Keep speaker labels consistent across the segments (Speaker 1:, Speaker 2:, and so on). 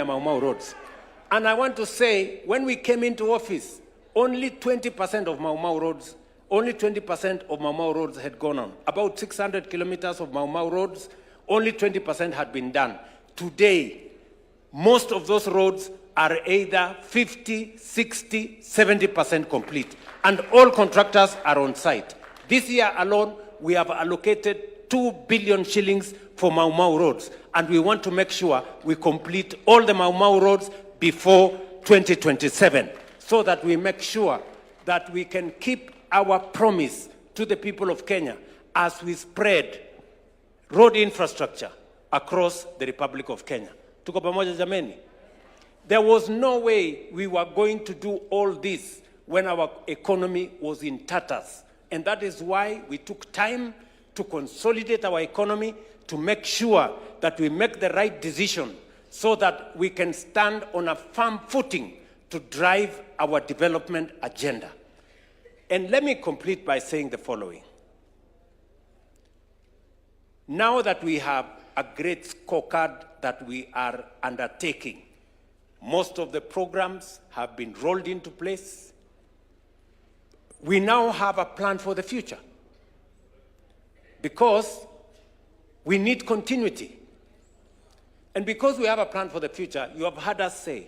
Speaker 1: Mau Mau roads. And I want to say, when we came into office, only 20% of Mau Mau roads, only 20% of Mau Mau roads had gone on. About 600 kilometers of Mau Mau roads, only 20% had been done. Today, most of those roads are either 50, 60, 70% complete. And all contractors are on site. This year alone, we have allocated 2 billion shillings for Mau Mau roads. And we want to make sure we complete all the Mau Mau roads before 2027, so that we make sure that we can keep our promise to the people of Kenya as we spread road infrastructure across the Republic of Kenya. Tuko pamoja jameni? There was no way we were going to do all this when our economy was in tatters. And that is why we took time to consolidate our economy, to make sure that we make the right decision so that we can stand on a firm footing to drive our development agenda. And let me complete by saying the following. Now that we have a great scorecard that we are undertaking, most of the programs have been rolled into place. We now have a plan for the future, because we need continuity. And because we have a plan for the future, you have heard us say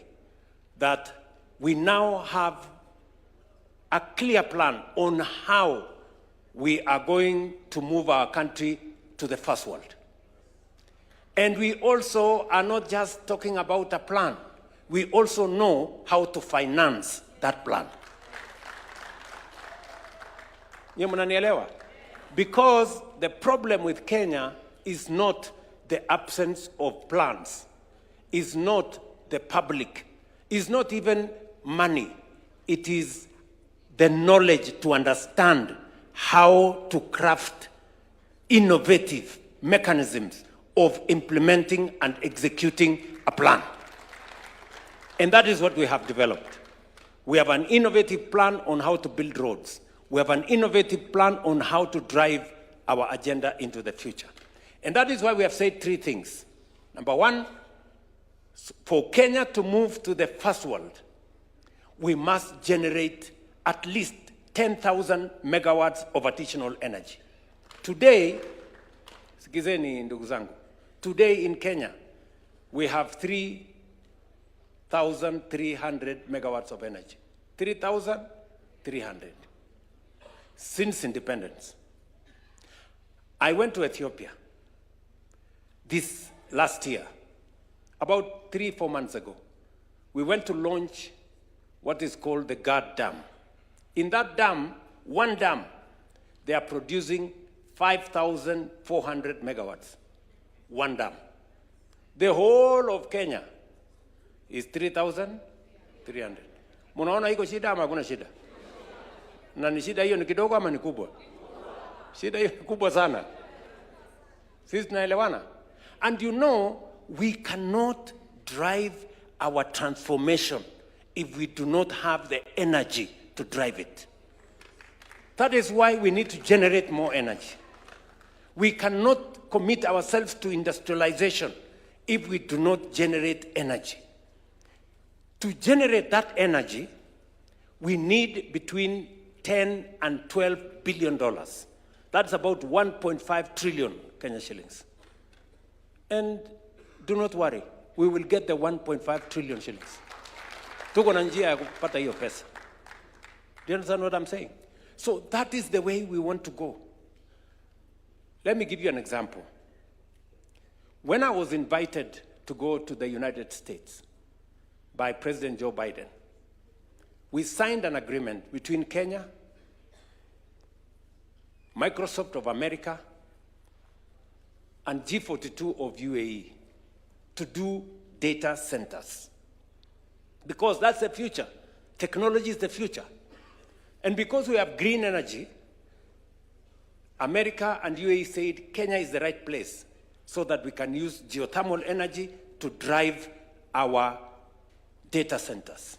Speaker 1: that we now have a clear plan on how we are going to move our country to the first world. And we also are not just talking about a plan. We also know how to finance that plan. Because the problem with Kenya is not the absence of plans, is not the public, is not even money. It is the knowledge to understand how to craft innovative mechanisms of implementing and executing a plan. And that is what we have developed. We have an innovative plan on how to build roads. We have an innovative plan on how to drive our agenda into the future. And that is why we have said three things. Number one, for Kenya to move to the first world, we must generate at least 10,000 megawatts of additional energy. Today, sikizeni ndugu zangu, today in Kenya, we have 3,300 megawatts of energy. 3,300 since independence. I went to Ethiopia this last year, about 3-4 months ago. We went to launch what is called the Gad Dam. In that dam, one dam, they are producing 5,400 megawatts. One dam. The whole of Kenya is 3,300. Munaona iko shida ama hakuna shida? Na ni shida hiyo ni kidogo ama ni kubwa? Shida hiyo ni kubwa sana. Sisi tunaelewana? And you know, we cannot drive our transformation if we do not have the energy to drive it. That is why we need to generate more energy. We cannot commit ourselves to industrialization if we do not generate energy. To generate that energy, we need between 10 and 12 billion dollars. That's about 1.5 trillion Kenya shillings. And do not worry, we will get the 1.5 trillion shillings. Tuko na njia ya kupata hiyo pesa. Do you understand what I'm saying? So that is the way we want to go. Let me give you an example. When I was invited to go to the United States by President Joe Biden, we signed an agreement between Kenya, Microsoft of America, and G42 of UAE to do data centers. Because that's the future. Technology is the future. And because we have green energy, America and UAE said Kenya is the right place so that we can use geothermal energy to drive our data centers.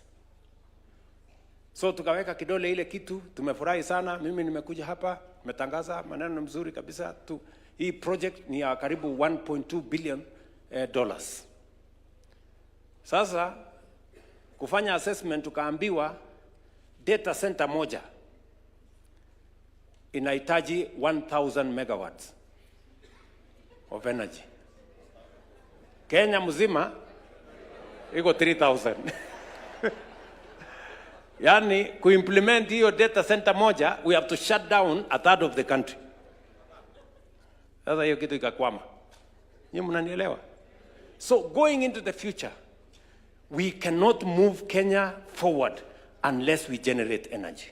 Speaker 1: So tukaweka kidole ile kitu, tumefurahi sana. Mimi nimekuja hapa, nimetangaza maneno mzuri kabisa tu. Hii project ni ya karibu 1.2 billion dollars. Sasa kufanya assessment tukaambiwa data center moja inahitaji 1000 megawatts of energy. Kenya mzima iko 3000. Yani kuimplement hiyo data center moja, we have to shut down a third of the country. Sasa hiyo kitu ikakwama. Nyinyi mnanielewa? So going into the future, we cannot move Kenya forward unless we generate energy.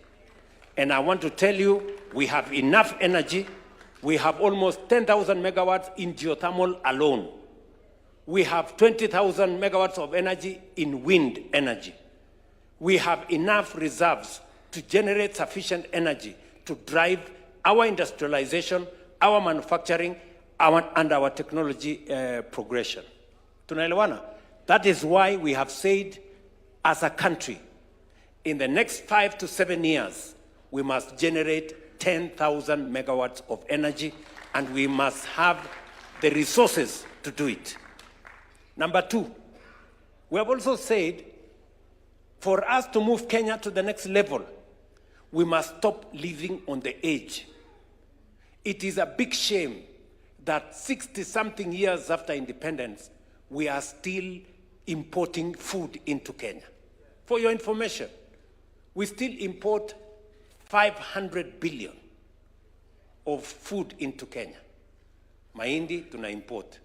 Speaker 1: And I want to tell you, we have enough energy. We have almost 10,000 megawatts in geothermal alone. We have 20,000 megawatts of energy in wind energy. We have enough reserves to generate sufficient energy to drive our industrialization, our manufacturing, and our technology progression. Tunaelewana? That is why we have said, as a country, in the next 5 to 7 years, we must generate 10,000 megawatts of energy, and we must have the resources to do it. Number two, we have also said, for us to move Kenya to the next level, we must stop living on the edge. It is a big shame that 60-something years after independence, we are still importing food into Kenya. For your information, we still import 500 billion of food into Kenya. Mahindi tuna import.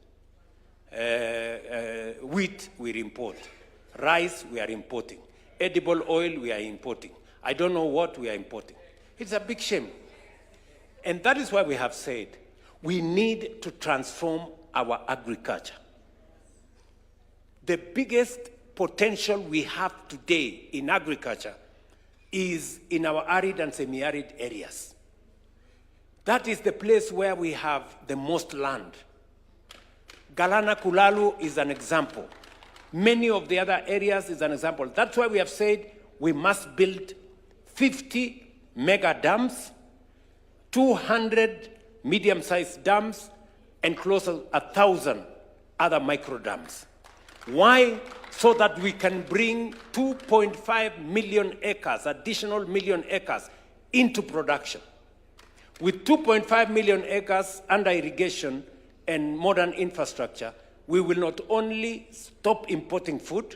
Speaker 1: Wheat we import. Rice we are importing. Edible oil we are importing. I don't know what we are importing. It's a big shame. And that is why we have said we need to transform our agriculture. The biggest potential we have today in agriculture is in our arid and semi-arid areas. That is the place where we have the most land. Galana Kulalu is an example. Many of the other areas is an example. That's why we have said we must build 50 mega dams, 200 medium-sized dams, and close to 1,000 other micro dams. Why? So that we can bring 2.5 million acres, additional million acres, into production. With 2.5 million acres under irrigation and modern infrastructure, we will not only stop importing food,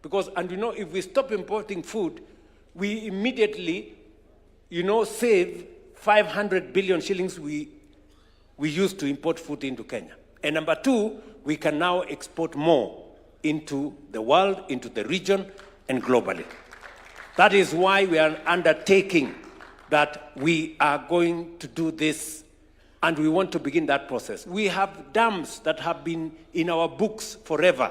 Speaker 1: because, and you know, if we stop importing food, we immediately, save 500 billion shillings we used to import food into Kenya. And number two, we can now export more into the world, into the region, and globally. That is why we are undertaking that we are going to do this, and we want to begin that process. We have dams that have been in our books forever.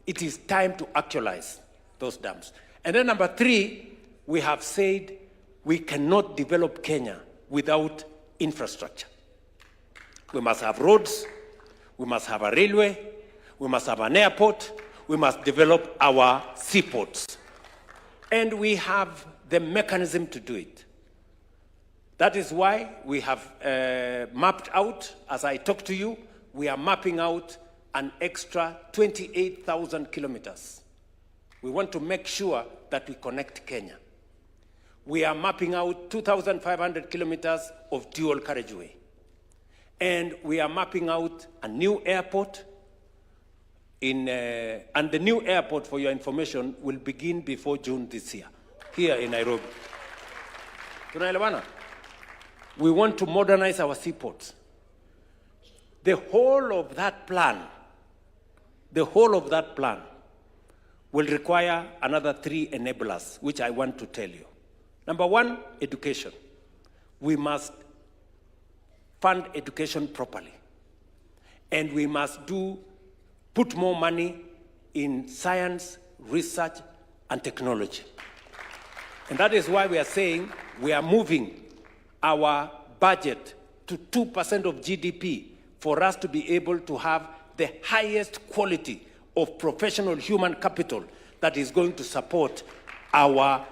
Speaker 1: It is time to actualize those dams. And then number three, we have said we cannot develop Kenya without infrastructure. We must have roads, we must have a railway, we must have an airport, we must develop our seaports. And we have the mechanism to do it. That is why we have mapped out, as I talk to you, we are mapping out an extra 28,000 kilometers. We want to make sure that we connect Kenya. We are mapping out 2,500 kilometers of dual carriageway. And we are mapping out a new airport and the new airport, for your information, will begin before June this year, here in Nairobi. Tunaelewana? We want to modernize our seaports. The whole of that plan will require another 3 enablers, which I want to tell you. Number one, education. We must fund education properly. And we must put more money in science, research, and technology. And that is why we are saying we are moving our budget to 2% of GDP for us to be able to have the highest quality of professional human capital that is going to support our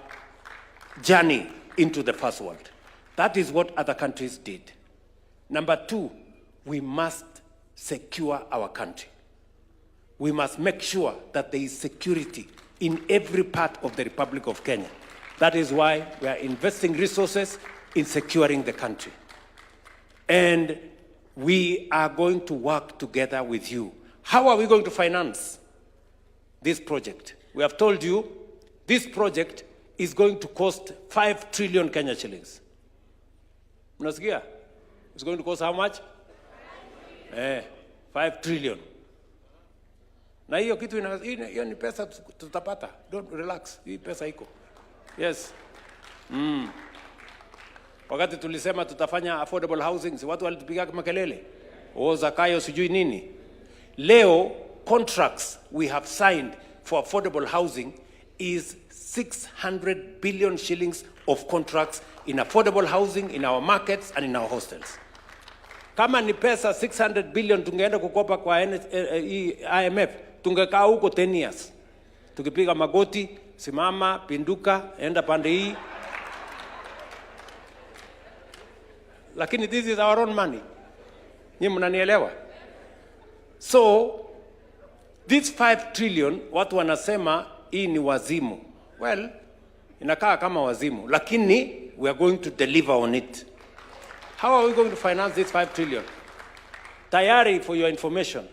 Speaker 1: journey into the first world. That is what other countries did. Number two, we must secure our country. we must make sure that there is security in every part of the Republic of Kenya. That is why we are investing resources in securing the country. And we are going to work together with you. How are we going to finance this project? We have told you this project is going to cost 5 trillion Kenya shillings. Mnasikia? It's going to cost how much? 5 trillion. Na hiyo kitu hiyo ni pesa tutapata. Don't relax. Hii pesa iko. Yes. Wakati tulisema tutafanya affordable housing, si watu walitupiga makelele. Zakayo sijui nini. Leo contracts we have signed for affordable housing is 600 billion shillings of contracts in affordable housing in our markets and in our hostels. Kama ni pesa 600 billion tungeenda kukopa kwa IMF, tungekaa huko 10 years. Tukipiga magoti, simama, pinduka, enda pande hii. Lakini this is our own money. Nyinyi mnanielewa? So, this 5 trillion, watu wanasema hii ni wazimu. Well, inakaa kama wazimu. Lakini, we are going to deliver on it. How are we going to finance this 5 trillion? Tayari, for your information,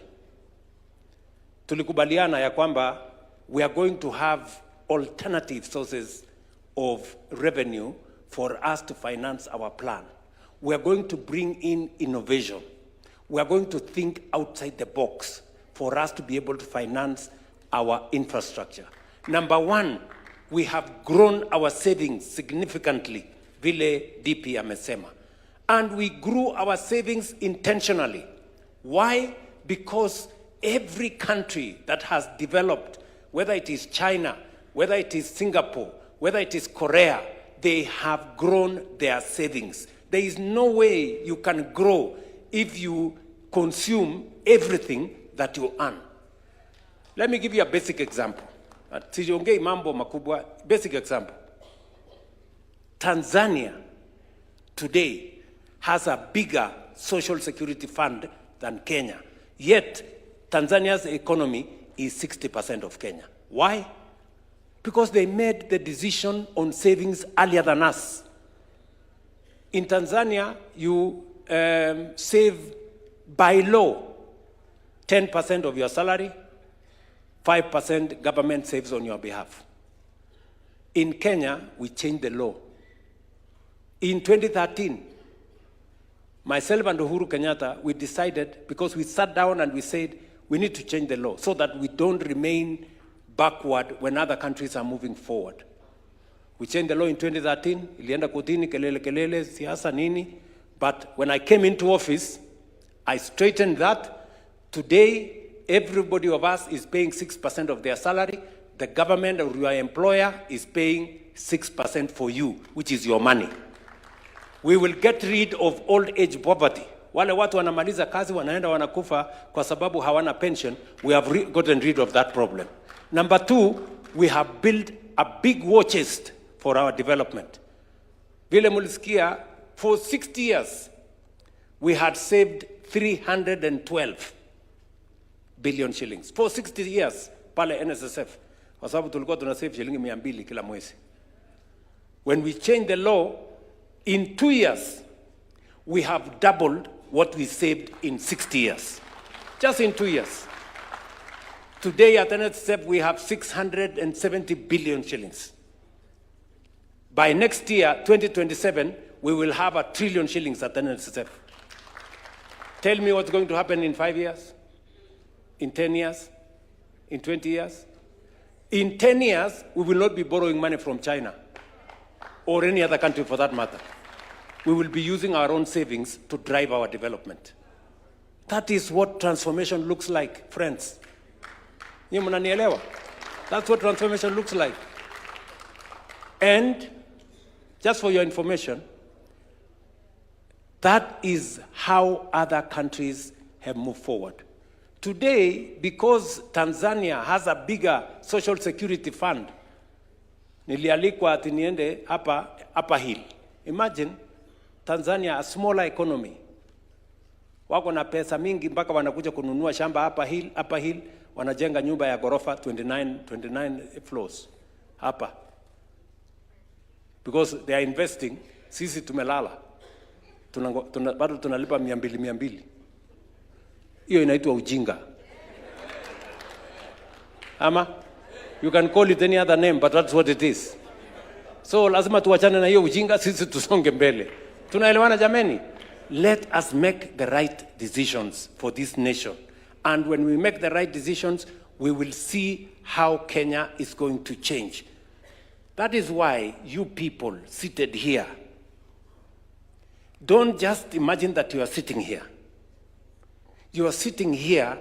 Speaker 1: tulikubaliana ya kwamba we are going to have alternative sources of revenue for us to finance our plan. We are going to bring in innovation. We are going to think outside the box for us to be able to finance our infrastructure. Number one, we have grown our savings significantly, vile DP amesema. And we grew our savings intentionally. Why? Because every country that has developed, whether it is China, whether it is Singapore, whether it is Korea, they have grown their savings. There is no way you can grow if you consume everything that you earn. Let me give you a basic example. Sijiongei mambo makubwa. Basic example. Tanzania today has a bigger social security fund than Kenya. Yet, Tanzania's economy is 60% of Kenya. Why? Because they made the decision on savings earlier than us. In Tanzania, you save by law 10% of your salary, 5% government saves on your behalf. In Kenya, we changed the law. In 2013, myself and Uhuru Kenyatta, we decided, because we sat down and we said, we need to change the law so that we don't remain backward when other countries are moving forward. We changed the law in 2013, ilienda kotini, kelele, siasa nini. But when I came into office, I straightened that. Today, everybody of us is paying 6% of their salary. The government or your employer is paying 6% for you, which is your money. We will get rid of old age poverty. Wale watu wanamaliza kazi wanaenda wanakufa kwa sababu hawana pension. We have gotten rid of that problem. Number two, we have built a big war chest for our development. Vile mulisikia, for 60 years, we had saved 312 billion shillings. For 60 years, pale NSSF. Kwa sababu tulikuwa tunasave shilingi 200 kila mwezi. When we changed the law, in 2 years, we have doubled what we saved in 60 years. Just in 2 years. Today at NSSF, we have 670 billion shillings. By next year, 2027, we will have 1 trillion shillings at NSSF. Tell me what's going to happen in 5 years, in 10 years, in 20 years. In 10 years, we will not be borrowing money from China or any other country for that matter. We will be using our own savings to drive our development. That is what transformation looks like, friends. Nyinyi mnanielewa? That's what transformation looks like. And just for your information, that is how other countries have moved forward. Today, because Tanzania has a bigger social security fund, nilialikwa ati niende hapa hill. Imagine Tanzania, a smaller economy. Wako na pesa mingi mpaka wanakuja kununua shamba hapa hill, wanajenga nyumba ya ghorofa 29 floors hapa, because they are investing. Sisi tumelala, bado tunalipa 200. Hiyo inaitwa ujinga. Ama you can call it any other name, but that's what it is. So lazima tuachane na hiyo ujinga, sisi tusonge mbele. Tunaelewana jameni? Let us make the right decisions for this nation. And when we make the right decisions, we will see how Kenya is going to change. That is why you people seated here, don't just imagine that you are sitting here. You are sitting here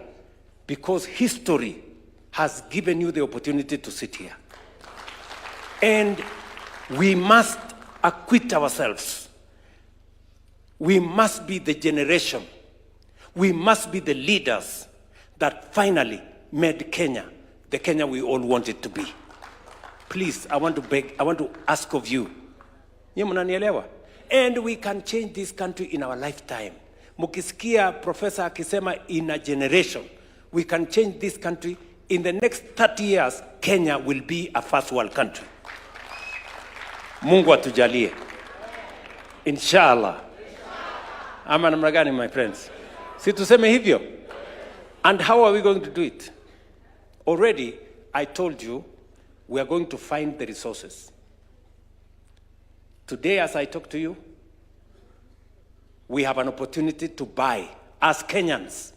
Speaker 1: because history has given you the opportunity to sit here. And we must acquit ourselves. We must be the generation. We must be the leaders that finally made Kenya the Kenya we all want it to be. Please, I want to ask of you. And we can change this country in our lifetime. Mukisikia Professor akisema in a generation, we can change this country. In the next 30 years, Kenya will be a first world country. Mungu atujalie. Inshallah. Ama namna gani, my friends? Si tuseme hivyo? And how are we going to do it? Already, I told you, we are going to find the resources. Today, as I talk to you, we have an opportunity to buy, as Kenyans,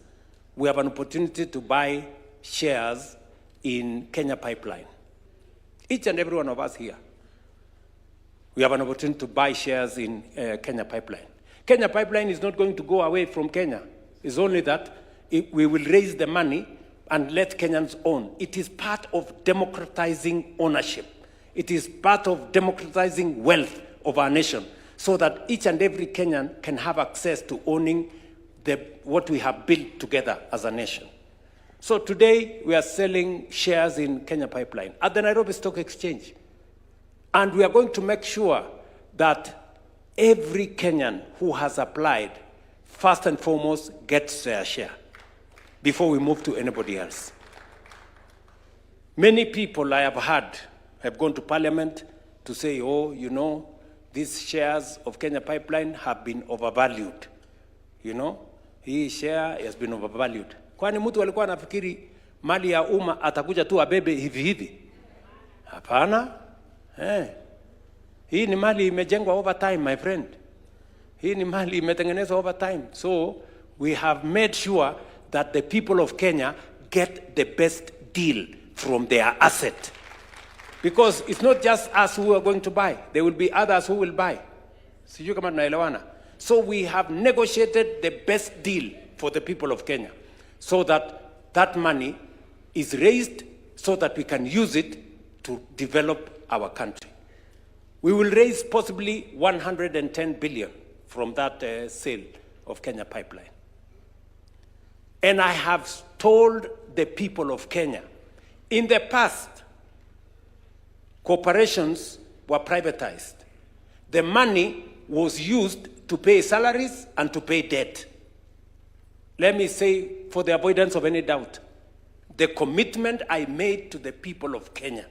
Speaker 1: we have an opportunity to buy shares in Kenya Pipeline. Each and every one of us here, we have an opportunity to buy shares in Kenya Pipeline. Kenya Pipeline is not going to go away from Kenya. It's only that we will raise the money and let Kenyans own. It is part of democratizing ownership. It is part of democratizing wealth of our nation, so that each and every Kenyan can have access to owning what we have built together as a nation. So today, we are selling shares in Kenya Pipeline at the Nairobi Stock Exchange. And we are going to make sure that every Kenyan who has applied, first and foremost, gets their share before we move to anybody else. Many people I have heard have gone to Parliament to say, oh, you know, these shares of Kenya Pipeline have been overvalued. You know, hii share has been overvalued. Kwani mtu alikuwa anafikiri mali ya umma atakuja tu abebe hivi hivi? Hapana. Hii ni mali imejengwa over time, my friend. Hii ni mali imetengenezwa over time. So we have made sure that the people of Kenya get the best deal from their asset. Because it's not just us who are going to buy. There will be others who will buy. Sijui kama tunaelewana. So we have negotiated the best deal for the people of Kenya, so that that money is raised so that we can use it to develop our country. We will raise possibly 110 billion from that sale of Kenya Pipeline. And I have told the people of Kenya, in the past, corporations were privatized. The money was used to pay salaries and to pay debt. Let me say, for the avoidance of any doubt, the commitment I made to the people of Kenya,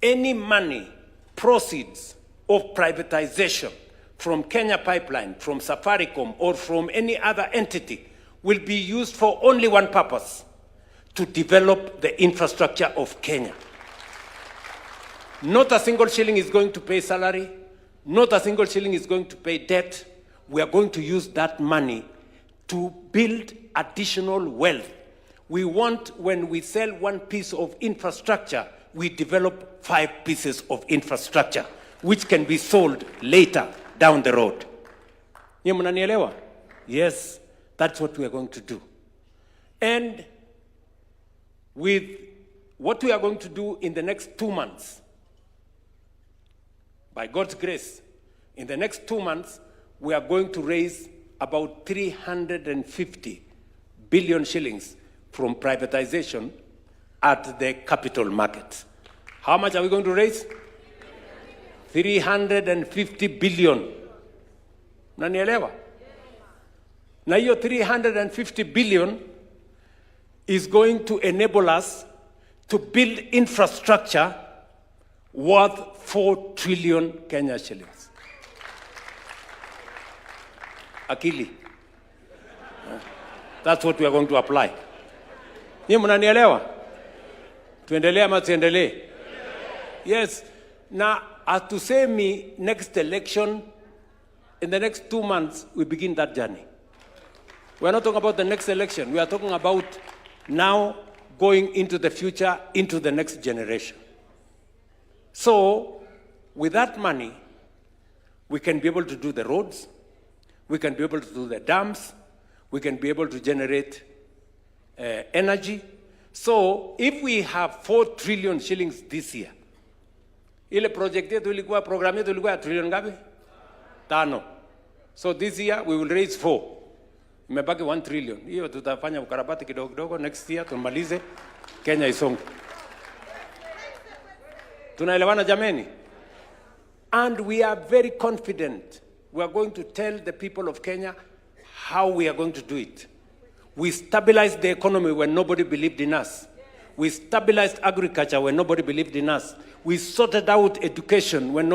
Speaker 1: any money, proceeds of privatization from Kenya Pipeline, from Safaricom, or from any other entity will be used for only one purpose: to develop the infrastructure of Kenya. Not a single shilling is going to pay salary. Not a single shilling is going to pay debt. We are going to use that money to build additional wealth. We want, when we sell one piece of infrastructure, we develop 5 pieces of infrastructure, which can be sold later down the road. Nyie mnanielewa? Yes, that's what we are going to do. And with what we are going to do in the next 2 months, by God's grace, in the next 2 months, we are going to raise about 350 billion shillings from privatization at the capital market. How much are we going to raise? 350 billion. Nanielewa? Na hiyo 350 billion is going to enable us to build infrastructure worth 4 trillion Kenya shillings. Akili. That's what we are going to apply. Nyinyi mnanielewa? Tuendelee ama tuendelee? Yes. Now, atusemi next election, in the next 2 months, we begin that journey. We are not talking about the next election. We are talking about now going into the future, into the next generation. So, with that money, we can be able to do the roads, we can be able to do the dams, we can be able to generate energy. So, if we have 4 trillion shillings this year, ile project yetu ilikuwa, program yetu ilikuwa trillion ngapi? 5. So this year we will raise 4. Imebaki 1 trillion. Hiyo tutafanya ukarabati kidogo kidogo, next year tumalize, Kenya isonge. Tunaelewana jameni? And we are very confident. We are going to tell the people of Kenya how we are going to do it. We stabilized the economy when nobody believed in us. We stabilized agriculture when nobody believed in us. We sorted out education when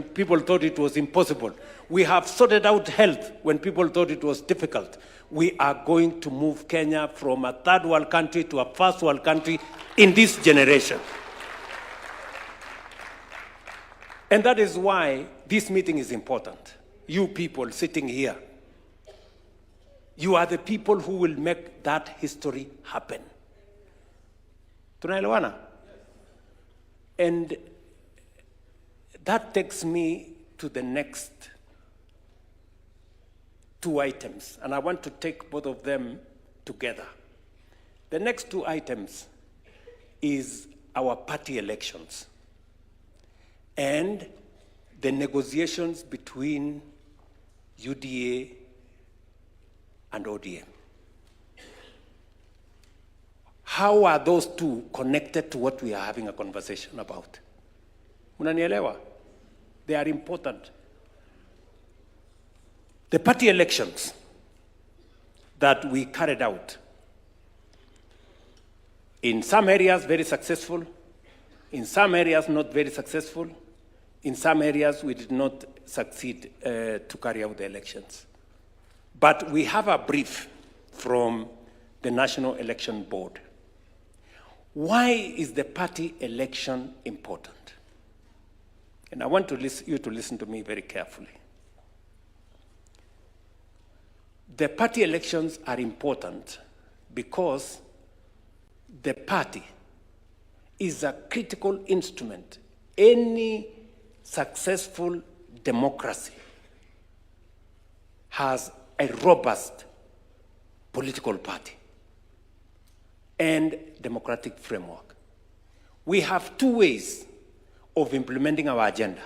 Speaker 1: people thought it was impossible. We have sorted out health when people thought it was difficult. We are going to move Kenya from a third world country to a first world country in this generation. And that is why this meeting is important. You people sitting here, you are the people who will make that history happen. Tunaelewana? And that takes me to the next 2 items, and I want to take both of them together. The next 2 items is our party elections and the negotiations between UDA and ODM. How are those two connected to what we are having a conversation about? Unanielewa? They are important. The party elections that we carried out, in some areas very successful, in some areas not very successful, in some areas we did not succeed to carry out the elections. But we have a brief from the National Election Board. Why is the party election important? And I want you to listen to me very carefully. The party elections are important because the party is a critical instrument. Any successful democracy has a robust political party and democratic framework. We have 2 ways of implementing our agenda.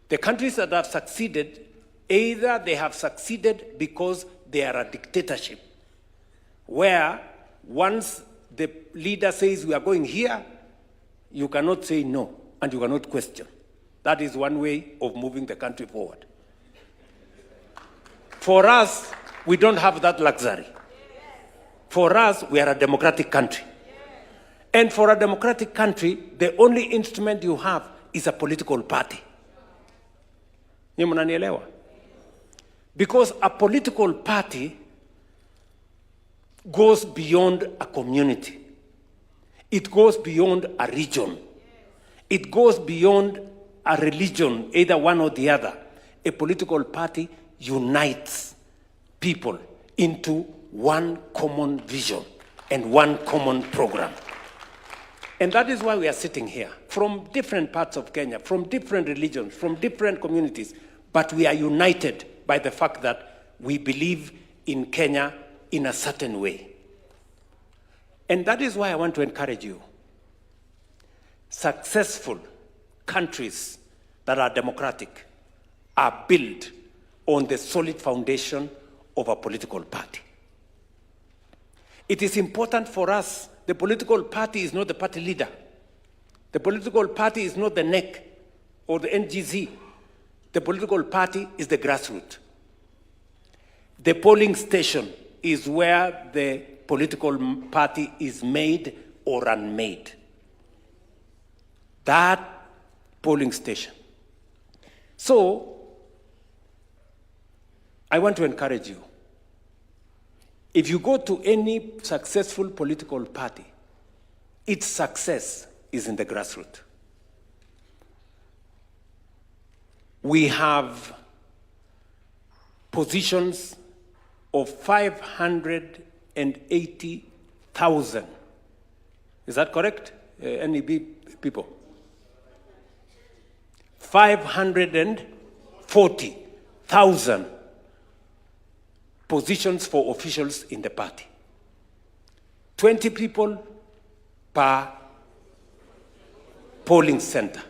Speaker 1: The countries that have succeeded, either they have succeeded because they are a dictatorship, where once the leader says we are going here, you cannot say no, and you cannot question. That is one way of moving the country forward. For us, we don't have that luxury. For us, we are a democratic country. And for a democratic country, the only instrument you have is a political party. Nyinyi mnanielewa? Because a political party goes beyond a community. It goes beyond a region. It goes beyond a religion, either one or the other. A political party unites people into one common vision and one common program. And that is why we are sitting here, from different parts of Kenya, from different religions, from different communities, but we are united by the fact that we believe in Kenya in a certain way. And that is why I want to encourage you. Successful countries that are democratic are built on the solid foundation of a political party. It is important for us. The political party is not the party leader. The political party is not the NEC or the NGZ. The political party is the grassroots. The polling station is where the political party is made or unmade. That polling station. So, I want to encourage you. If you go to any successful political party, its success is in the grassroots. We have positions of 580,000. Is that correct, NEB people? 540,000 positions for officials in the party. 20 people per polling center.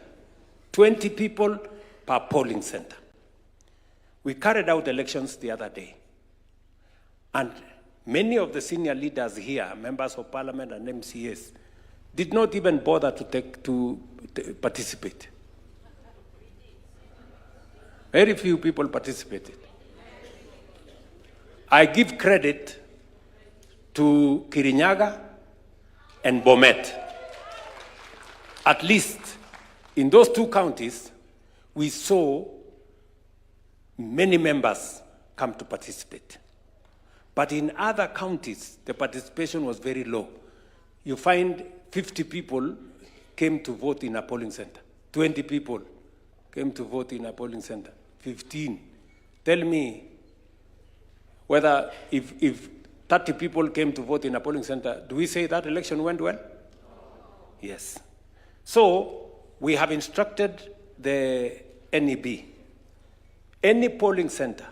Speaker 1: 20 people per polling center. We carried out elections the other day. And many of the senior leaders here, members of parliament and MCAs, did not even bother to participate. Very few people participated. I give credit to Kirinyaga and Bomet. At least in those two counties, we saw many members come to participate. But in other counties, the participation was very low. You find 50 people came to vote in a polling center. 20 people came to vote in a polling center. 15. Tell me whether if 30 people came to vote in a polling center, do we say that election went well? Yes. So we have instructed the NEB, any polling center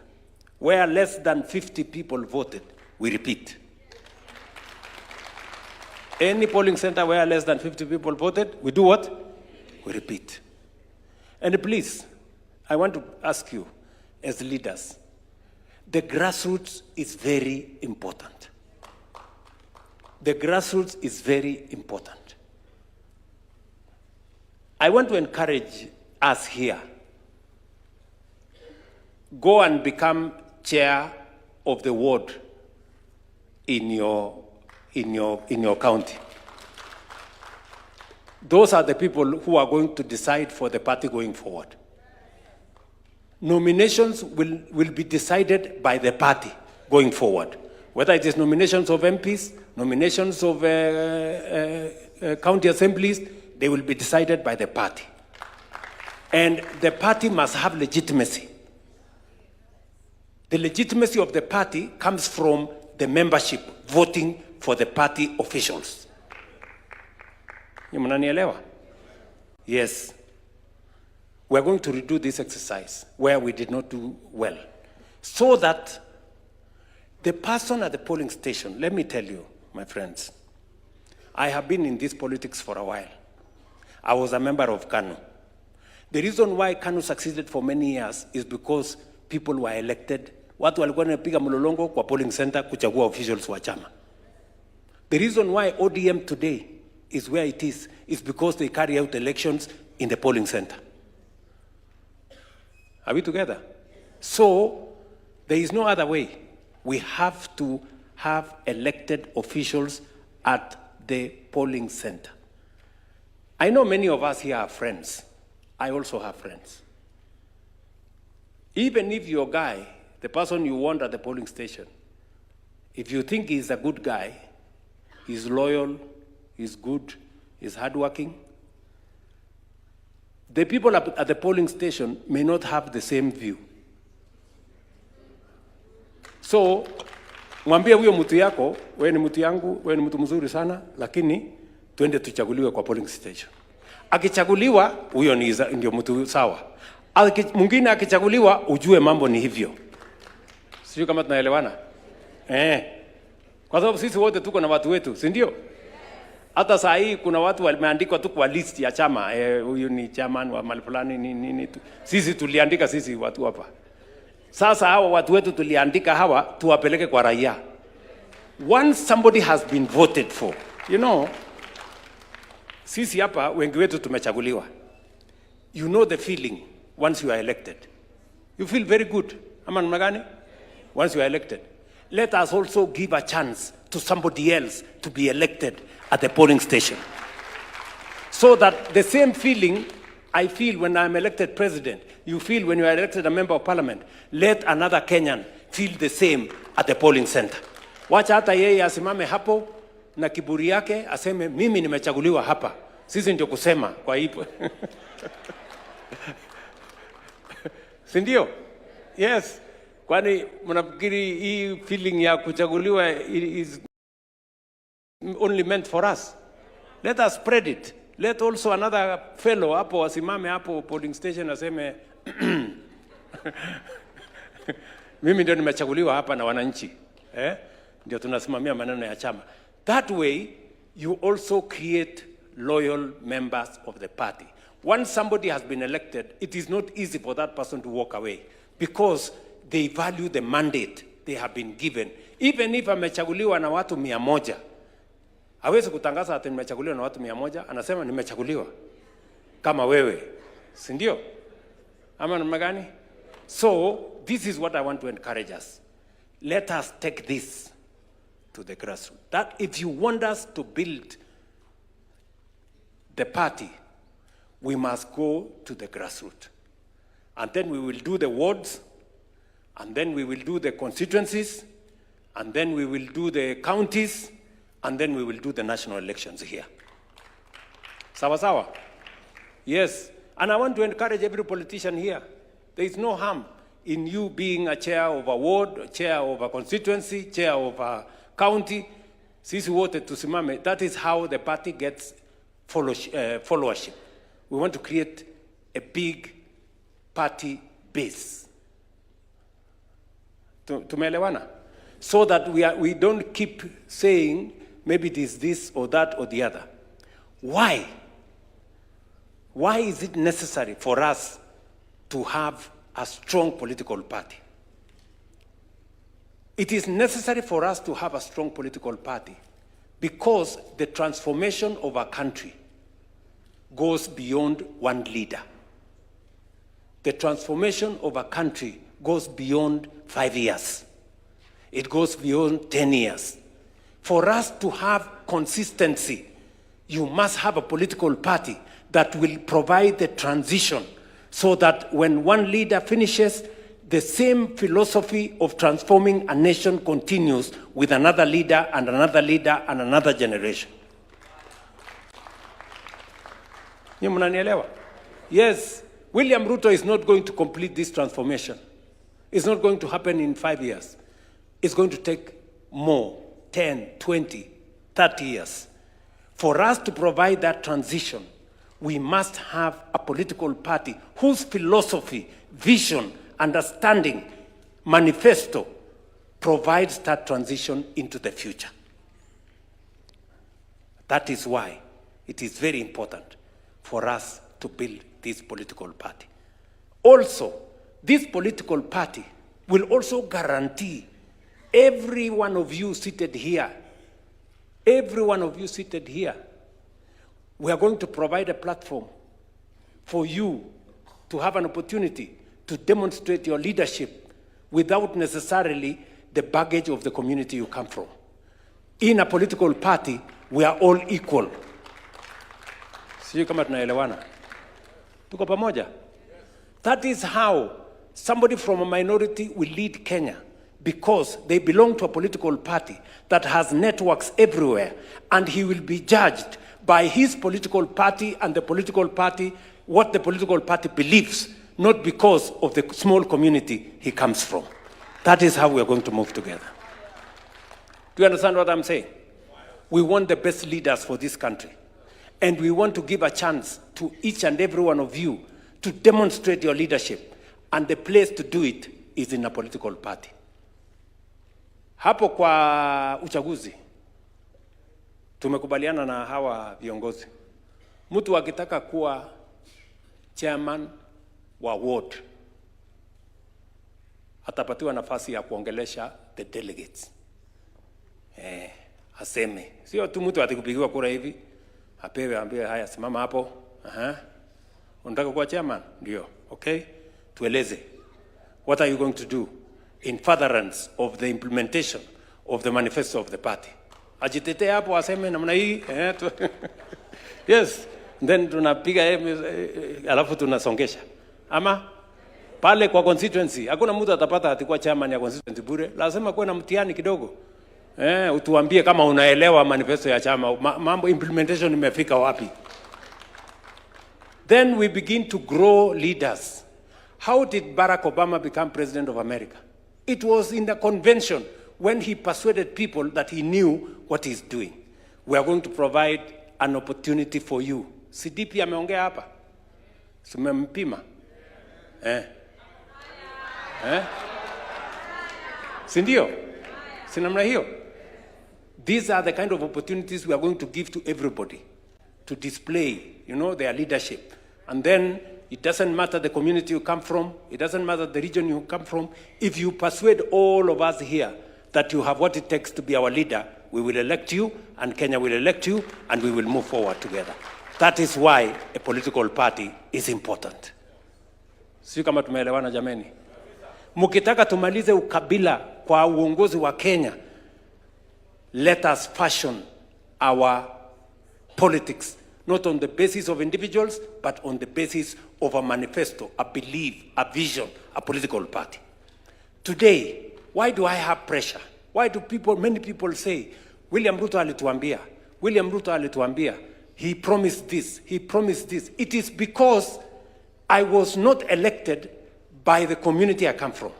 Speaker 1: where less than 50 people voted, we repeat. Any polling center where less than 50 people voted, we do what? We repeat. And please, I want to ask you, as leaders, the grassroots is very important. The grassroots is very important. I want to encourage us here. Go and become chair of the ward in your county. Those are the people who are going to decide for the party going forward. Nominations will be decided by the party going forward. Whether it is nominations of MPs, nominations of county assemblies, they will be decided by the party. And the party must have legitimacy. The legitimacy of the party comes from the membership voting for the party officials. Yes. We're going to redo this exercise where we did not do well, so that the person at the polling station, let me tell you, my friends, I have been in this politics for a while. I was a member of KANU. The reason why KANU succeeded for many years is because people were elected. Watu walikuwa wanapiga mlolongo kwa polling center kuchagua officials wa chama. The reason why ODM today is where it is because they carry out elections in the polling center. Are we together? So, there is no other way. We have to have elected officials at the polling center. I know many of us here are friends. I also have friends. Even if your guy, the person you want at the polling station, if you think he's a good guy, he's loyal, he's good, he's hardworking, the people at the polling station may not have the same view. So, mwambie huyo mtu yako, wewe ni mtu yangu, wewe ni mtu mzuri sana, lakini twende tuchaguliwe kwa polling station. Akichaguliwa, huyo ndio mtu sawa. Mwingine akichaguliwa, ujue mambo ni hivyo. Sijui kama tunaelewana? Kwa sababu sisi wote tuko na watu wetu, si ndio? Hata saa hii kuna watu wameandikwa tu kwa list ya chama, huyu ni chairman wa mahali fulani nini. Sisi tuliandika sisi watu hapa. Sasa hawa watu wetu tuliandika hawa tuwapeleke kwa raia. Once somebody has been voted for, you know, sisi hapa wengi wetu tumechaguliwa. You know the feeling once you are elected. You feel very good. Ama namna gani? Once you are elected. let us also give a chance to somebody else to be elected at the polling station. So that the same feeling I feel when I'm elected president, you feel when you are elected a member of parliament, let another Kenyan feel the same at the polling center. Wacha hata yeye asimame hapo na kiburi yake aseme mimi nimechaguliwa hapa. Sisi ndio kusema kwa hivyo. Si ndio? Yes. Kwani mnafikiri hii feeling ya kuchaguliwa is only meant for us? Let us spread it. Let also another fellow hapo asimame hapo polling station aseme mimi ndio nimechaguliwa hapa na wananchi. Ndio tunasimamia maneno ya chama. That way you also create loyal members of the party. Once somebody has been elected, it is not easy for that person to walk away because they value the mandate they have been given. Even if amechaguliwa na watu 100, hawezi kutangaza ati nimechaguliwa na watu 100, anasema nimechaguliwa kama wewe. Si ndio? Ama namna gani? So, this is what I want to encourage us. Let us take this to the grassroots. That if you want us to build the party, we must go to the grassroots. And then we will do the wards, and then we will do the constituencies, and then we will do the counties, and then we will do the national elections here. Sawa sawa? Yes. And I want to encourage every politician here. There is no harm in you being a chair of a ward, a chair of a constituency, chair of a county. Sisi wote tusimame. That is how the party gets followership. We want to create a big party base. Tumeelewana? So that we don't keep saying maybe it is this or that or the other. Why? Why is it necessary for us to have a strong political party? It is necessary for us to have a strong political party because the transformation of a country goes beyond one leader. The transformation of a country goes beyond 5 years. It goes beyond 10 years. For us to have consistency, you must have a political party that will provide the transition so that when one leader finishes, the same philosophy of transforming a nation continues with another leader and another leader and another generation. Yes, William Ruto is not going to complete this transformation. It's not going to happen in 5 years. It's going to take more, 10, 20, 30 years. For us to provide that transition, we must have a political party whose philosophy, vision, understanding, manifesto provides that transition into the future. That is why it is very important for us to build this political party. Also, this political party will also guarantee every one of you seated here, we are going to provide a platform for you to have an opportunity to demonstrate your leadership without necessarily the baggage of the community you come from. In a political party, we are all equal. Sio kama tunaelewana. Tuko pamoja? That is how somebody from a minority will lead Kenya, because they belong to a political party that has networks everywhere, and he will be judged by his political party and the political party, what the political party believes, not because of the small community he comes from. That is how we are going to move together. Do you understand what I'm saying? We want the best leaders for this country. And we want to give a chance to each and every one of you to demonstrate your leadership. And the place to do it is in a political party. Hapo kwa uchaguzi, tumekubaliana na hawa viongozi. Mtu akitaka kuwa chairman wa ward, atapatiwa nafasi ya kuongelesha the delegates. Aseme. Sio tu mtu atikupigiwa kura hivi, apewe ambiwe haya simama hapo. Unataka kuwa chairman? Ndio. Okay? Tueleze. What are you going to do? in furtherance of the implementation of the manifesto of the party. Ajitete hapo aseme namna hii yes, then tunapiga alafu tunasongesha. Ama pale kwa constituency hakuna mtu atapata atakuwa chairman ya constituency bure, lazima kuwe na mtihani kidogo. Utuambie kama unaelewa manifesto ya chama, mambo implementation imefika wapi. Then we begin to grow leaders. How did Barack Obama become president of America? It was in the convention when he persuaded people that he knew what he's doing. We are going to provide an opportunity for you. CDP ameongea hapa. Sumempima. Sindio? Sinamna hiyo? These are the kind of opportunities we are going to give to everybody to display, their leadership. And then it doesn't matter the community you come from, it doesn't matter the region you come from. If you persuade all of us here that you have what it takes to be our leader, we will elect you, and Kenya will elect you, and we will move forward together. That is why a political party is important. Sio kama tumeelewana jameni. Mukitaka tumalize ukabila kwa uongozi wa Kenya, let us fashion our politics, not on the basis of individuals, but on the basis of a manifesto, a belief, a vision, a political party. Today, why do I have pressure? Why do many people say, William Ruto alituambia, he promised this, he promised this. It is because I was not elected by the community I come from.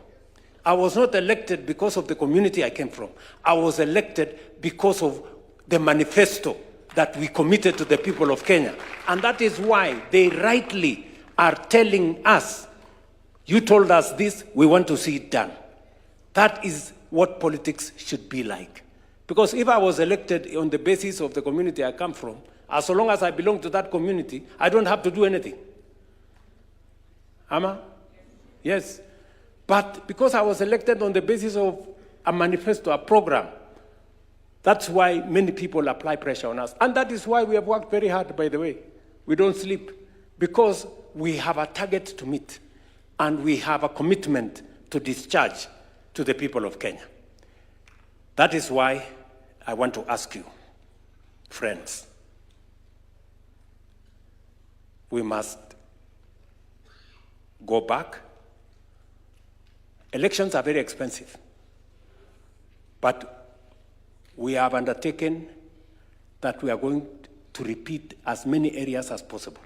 Speaker 1: I was not elected because of the community I came from. I was elected because of the manifesto that we committed to the people of Kenya. And that is why they rightly are telling us, you told us this, we want to see it done. That is what politics should be like. Because if I was elected on the basis of the community I come from, as long as I belong to that community, I don't have to do anything. Ama? Yes. But because I was elected on the basis of a manifesto, a program, that's why many people apply pressure on us. And that is why we have worked very hard, by the way. We don't sleep. Because we have a target to meet. And we have a commitment to discharge to the people of Kenya. That is why I want to ask you, friends, we must go back. Elections are very expensive. But we have undertaken that we are going to repeat as many areas as possible.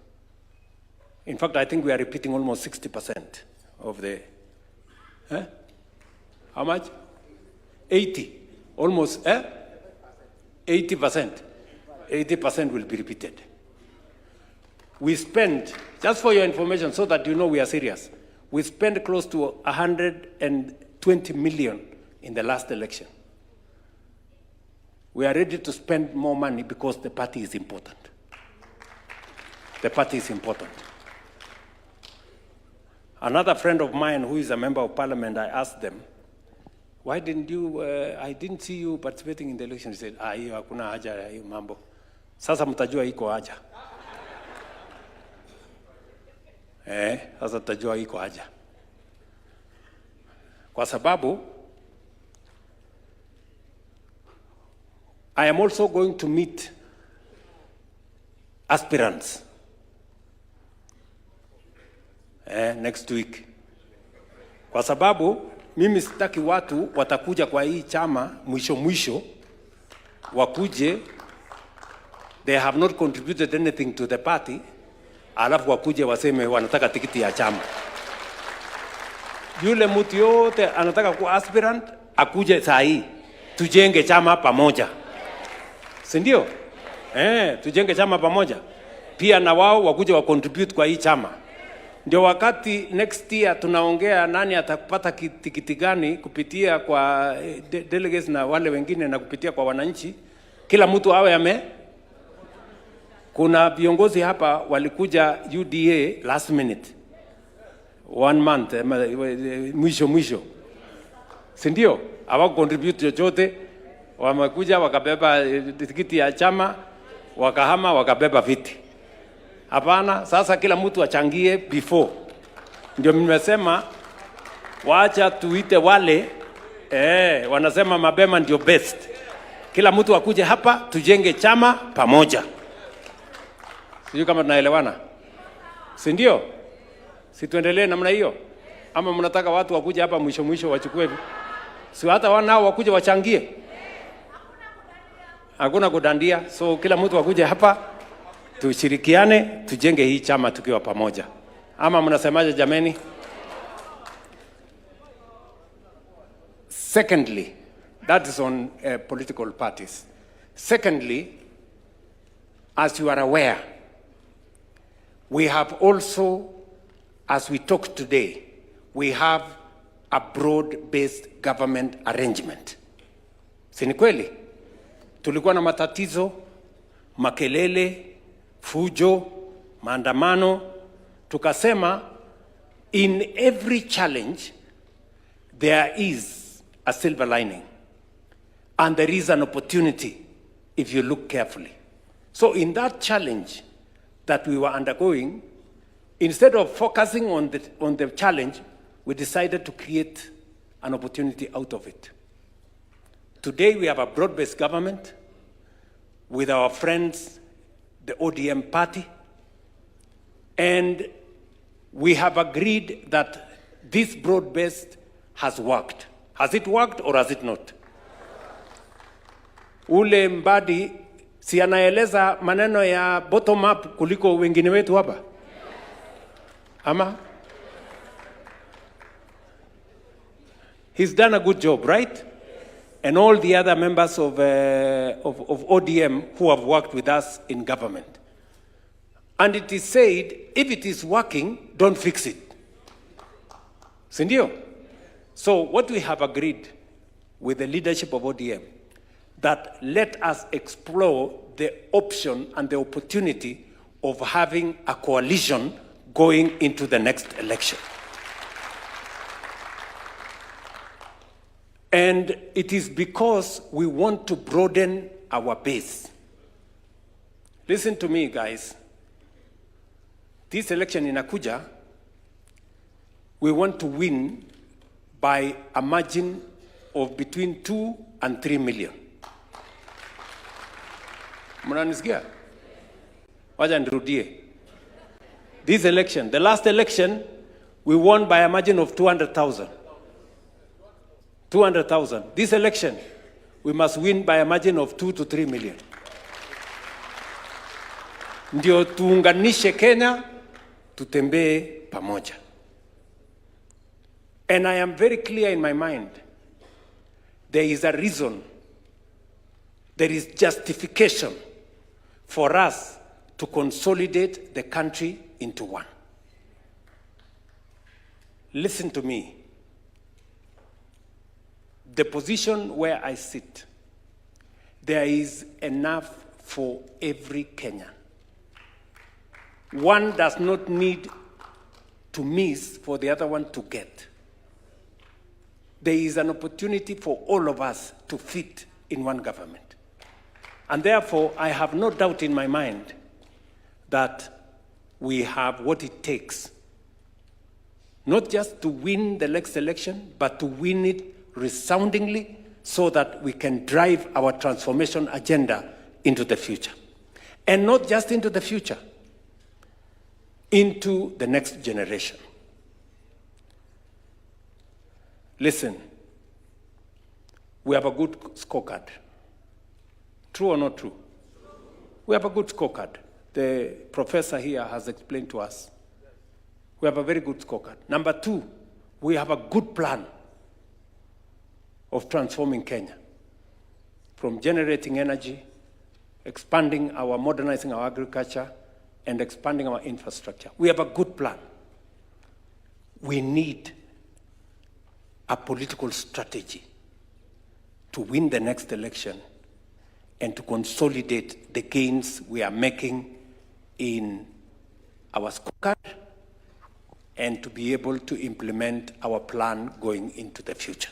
Speaker 1: In fact, I think we are repeating almost 60% of the, how much? 80, almost, 80%. 80% will be repeated. We spend, just for your information, so that you know we are serious, we spent close to 120 million in the last election. We are ready to spend more money because the party is important. The party is important. Another friend of mine who is a member of parliament, I asked them, why didn't you, I didn't see you participating in the election. He said, hiyo hakuna haja ya hiyo mambo. Sasa mtajua iko haja. Sasa mtajua iko haja. Kwa sababu, I am also going to meet aspirants next week. Kwa sababu, mimi sitaki watu watakuja kwa hii chama mwisho wakuje, they have not contributed anything to the party, alafu wakuje waseme wanataka tikiti ya chama. Yule mtu yote anataka kuwa aspirant, akuje saa hii, tujenge chama pamoja. Sindio? Tujenge chama pamoja. Pia na wao wakuje wa contribute kwa hii chama. Ndio wakati next year tunaongea nani atakupata tikiti gani kupitia kwa delegates na wale wengine na kupitia kwa wananchi. Kila mtu awe Kuna viongozi hapa walikuja UDA last minute. 1 month, mwisho. Sindio? Hawa contribute chochote. Wamekuja wakabeba tikiti ya chama, wakahama wakabeba viti. Hapana, sasa kila mtu achangie before. Ndio nimesema Wacha tuite wale wanasema mapema ndio best. Kila mtu akuje hapa tujenge chama pamoja. Sijui kama tunaelewana. Si ndio? Si tuendelee namna hiyo? Ama mnataka watu wakuje hapa mwisho wachukue? Si hata wanao wakuje wachangie? Hakuna kudandia. So kila mtu akuje hapa tushirikiane tujenge hii chama tukiwa pamoja. Ama mnasemaje jameni? Secondly, that is on political parties. Secondly, as you are aware, we have also, as we talk today, we have a broad-based government arrangement. Si ni kweli? Tulikuwa na matatizo, makelele, fujo, maandamano. Tukasema, in every challenge, there is a silver lining. And there is an opportunity if you look carefully. So in that challenge that we were undergoing, instead of focusing on the challenge, we decided to create an opportunity out of it. Today we have a broad-based government with our friends, the ODM party, and we have agreed that this broad-based has worked. Has it worked or has it not? Ule Mbadi si anaeleza maneno ya bottom up kuliko wengine wetu hapa? Ama? He's done a good job, right? And all the other members of ODM who have worked with us in government. And it is said, if it is working, don't fix it. Sindio? So what we have agreed with the leadership of ODM, that let us explore the option and the opportunity of having a coalition going into the next election. And it is because we want to broaden our base. Listen to me, guys. This election in Akuja, we want to win by a margin of between 2 and 3 million. Mnanisikia? Wacha nirudie. This election, the last election, we won by a margin of 200,000. 200,000. This election, we must win by a margin of 2 to 3 million. Ndio tuunganishe Kenya, tutembee pamoja. And I am very clear in my mind, there is a reason, there is justification for us to consolidate the country into one. Listen to me. The position where I sit, there is enough for every Kenyan. One does not need to miss for the other one to get. There is an opportunity for all of us to fit in one government. And therefore, I have no doubt in my mind that we have what it takes, not just to win the next election, but to win it resoundingly so that we can drive our transformation agenda into the future. And not just into the future, into the next generation. Listen, we have a good scorecard. True or not true? We have a good scorecard. The professor here has explained to us. We have a very good scorecard. Number two, we have a good plan of transforming Kenya. From generating energy, expanding modernizing our agriculture, and expanding our infrastructure. We have a good plan. We need a political strategy to win the next election and to consolidate the gains we are making in our scorecard and to be able to implement our plan going into the future.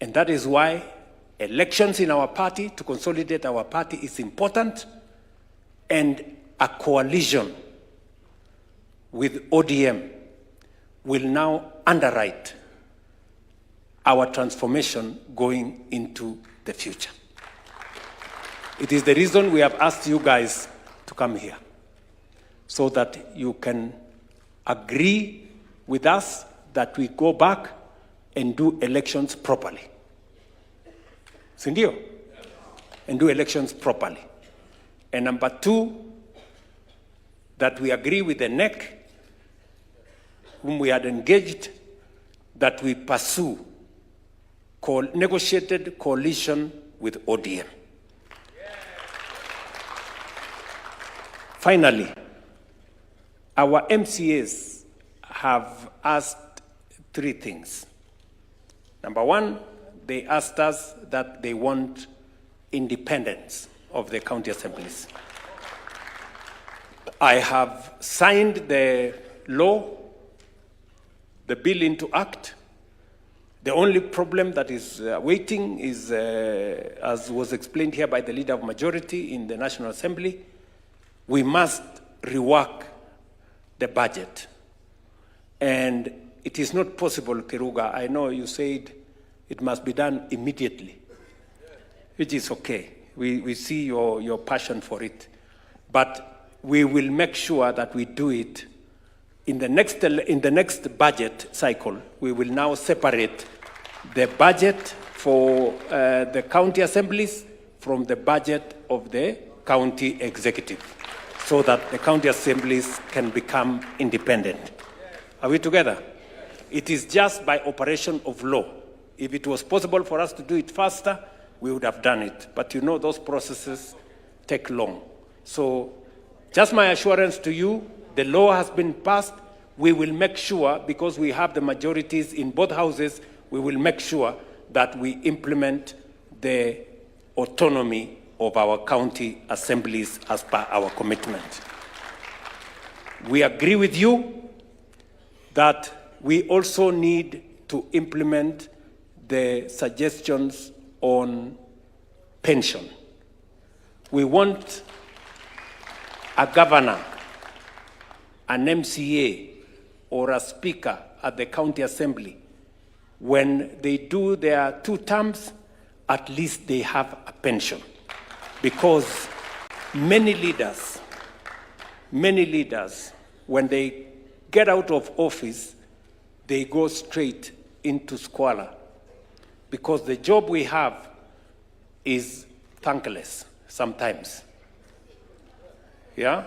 Speaker 1: And that is why elections in our party, to consolidate our party, is important, and a coalition with ODM will now underwrite our transformation going into the future. It is the reason we have asked you guys to come here, so that you can agree with us that we go back and do elections properly. Sindio? And do elections properly. And number two, that we agree with the NEC, whom we had engaged, that we pursue negotiated coalition with ODM. Finally, our MCAs have asked three things. Number one, they asked us that they want independence of the county assemblies. I have signed the law, the bill into act. The only problem that is waiting is, as was explained here by the leader of majority in the National Assembly, we must rework the budget. And it is not possible, Kiruga. I know you said it must be done immediately, which is okay. We see your passion for it. But we will make sure that we do it in the next budget cycle. We will now separate the budget for the county assemblies from the budget of the county executive, so that the county assemblies can become independent. Are we together? It is just by operation of law. If it was possible for us to do it faster, we would have done it. But you know those processes take long. So just my assurance to you, the law has been passed. We will make sure, because we have the majorities in both houses, we will make sure that we implement the autonomy of our county assemblies as per our commitment. We agree with you that we also need to implement the suggestions on pension. We want a governor, an MCA, or a speaker at the county assembly. When they do their 2 terms, at least they have a pension. Because many leaders, when they get out of office, they go straight into squalor. Because the job we have is thankless sometimes. Yeah?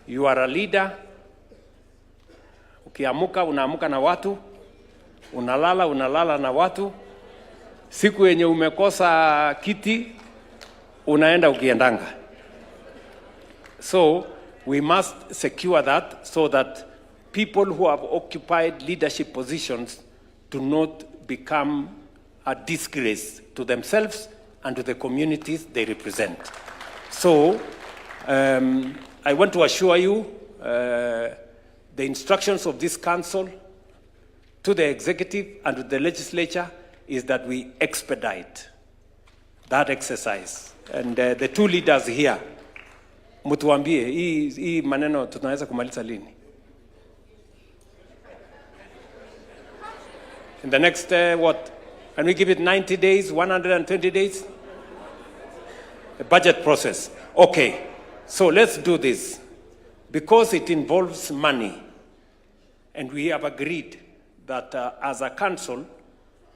Speaker 1: You are a leader. Ukiamuka, unaamuka na watu. Unalala na watu. Siku yenye umekosa kiti, unaenda ukiendanga. So we must secure that, so that people who have occupied leadership positions do not become a disgrace to themselves and to the communities they represent. So I want to assure you the instructions of this council to the executive and to the legislature is that we expedite that exercise. And the 2 leaders here, mutuambie, hii maneno tunaweza kumaliza lini? In the next, what? Can we give it 90 days, 120 days? The budget process. Okay, so let's do this. Because it involves money, and we have agreed that as a council,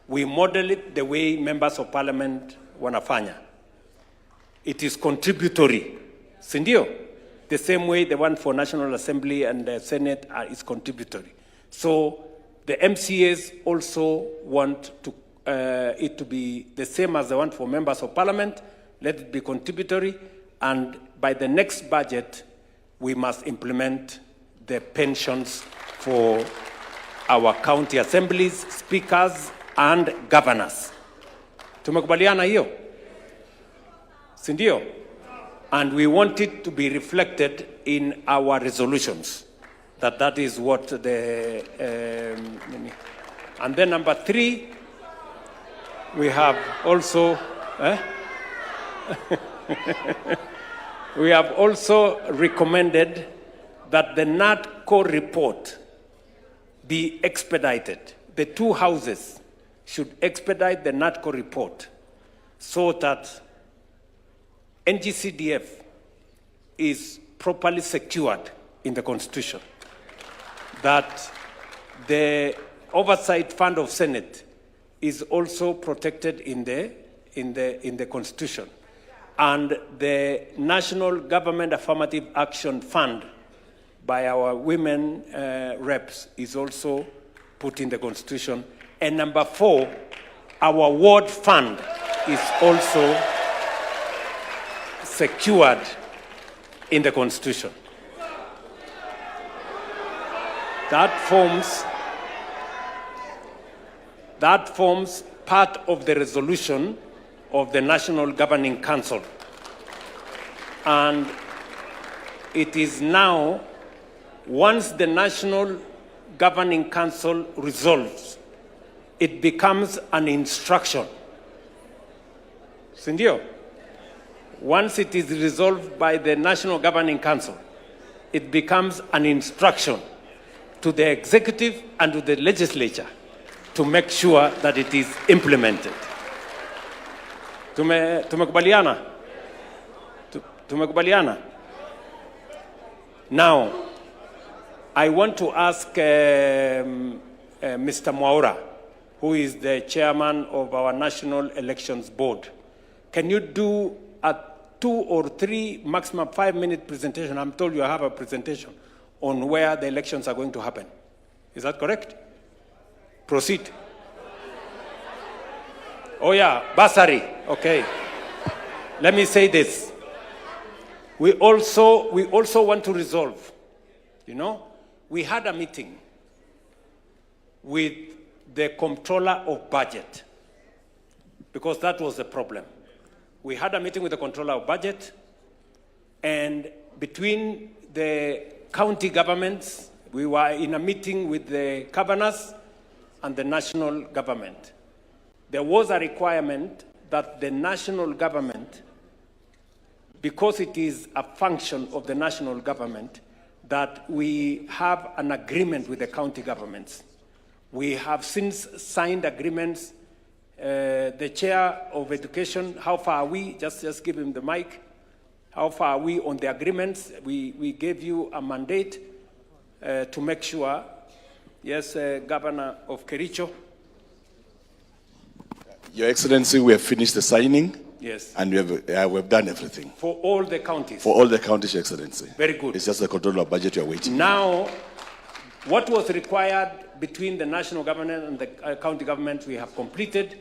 Speaker 1: we model it the way members of parliament wanafanya. It is contributory. Sindio? The same way the one for National Assembly and the Senate is contributory. So the MCAs also want to, it to be the same as the one for members of parliament. Let it be contributory. And by the next budget, we must implement the pensions for our county assemblies, speakers, and governors. Tumekubaliana hiyo? Sindio? And we want it to be reflected in our resolutions. That is what the... and then number 3, we have also... we have also recommended that the NATCO report be expedited. The two houses should expedite the NATCO report so that NGCDF is properly secured in the Constitution, that the Oversight Fund of Senate is also protected in the Constitution, and the National Government Affirmative Action Fund by our women reps is also put in the Constitution. And number 4, our ward fund is also secured in the Constitution. That forms part of the resolution of the National Governing Council. And it is now, once the National Governing Council resolves, it becomes an instruction. Sindio? Once it is resolved by the National Governing Council, it becomes an instruction to the executive and to the legislature to make sure that it is implemented. Tumekubaliana? Tumekubaliana? Now, I want to ask Mr. Mwaura, who is the chairman of our National Elections Board. Can you do a 2 or 3, maximum 5-minute presentation? I'm told you have a presentation on where the elections are going to happen. Is that correct? Proceed. Oh yeah, bursary. Okay. Let me say this. We also want to resolve. You know, we had a meeting with the Comptroller of Budget, because that was the problem. We had a meeting with the Comptroller of Budget, and between the county governments, we were in a meeting with the governors and the national government. There was a requirement that the national government, because it is a function of the national government, that we have an agreement with the county governments. We have since signed agreements. The chair of education, how far are we? Just give him the mic. How far are we on the agreements? We gave you a mandate to make sure. Yes, Governor of Kericho.
Speaker 2: Your Excellency, we have finished the signing.
Speaker 1: Yes.
Speaker 2: And we have done everything.
Speaker 1: For all the counties?
Speaker 2: For all the counties, Your Excellency.
Speaker 1: Very good.
Speaker 2: It's just the control of budget you are waiting.
Speaker 1: Now, what was required between the national government and the county government, we have completed.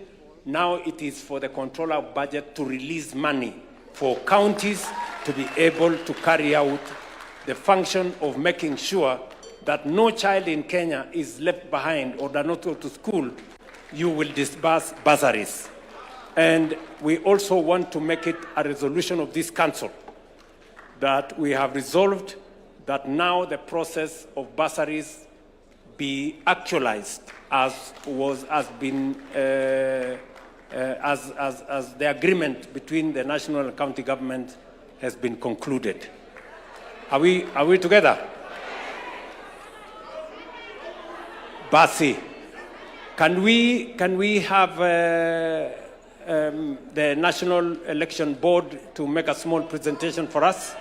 Speaker 1: Now it is for the controller of budget to release money for counties to be able to carry out the function of making sure that no child in Kenya is left behind or does not go to school. You will disburse bursaries. And we also want to make it a resolution of this council that we have resolved that now the process of bursaries be actualized as the agreement between the national and county government has been concluded. Are we together? Basi, can we have the National Election Board to make a small presentation for us?